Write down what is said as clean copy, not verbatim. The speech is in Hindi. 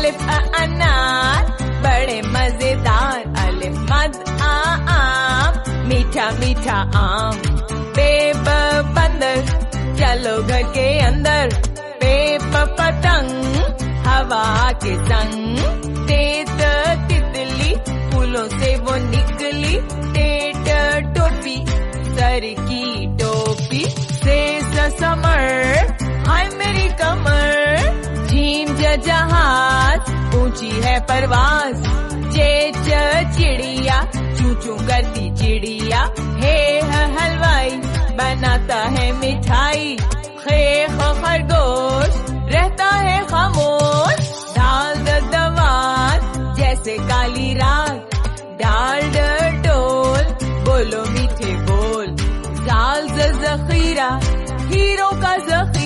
अलिफ अनार बड़े मजेदार, अलिफ मद आम मीठा मीठा आम। बेब बंदर चलो घर के अंदर, बेब पतंग हवा के संग। तेत तितली फूलों से वो निकली, टेट टोपी सर की टोपी। से समर हाय मेरी कमर, झीम जहाज ऊंची है परवाज। जे चिड़िया चू चू करती चिड़िया, हे हलवाई बनाता है मिठाई। खे खरगोश रहता है खामोश, डाल दवात जैसे काली रात। डाल डोल बोलो मीठे बोल, जाल जखीरा हीरो का जखीरा।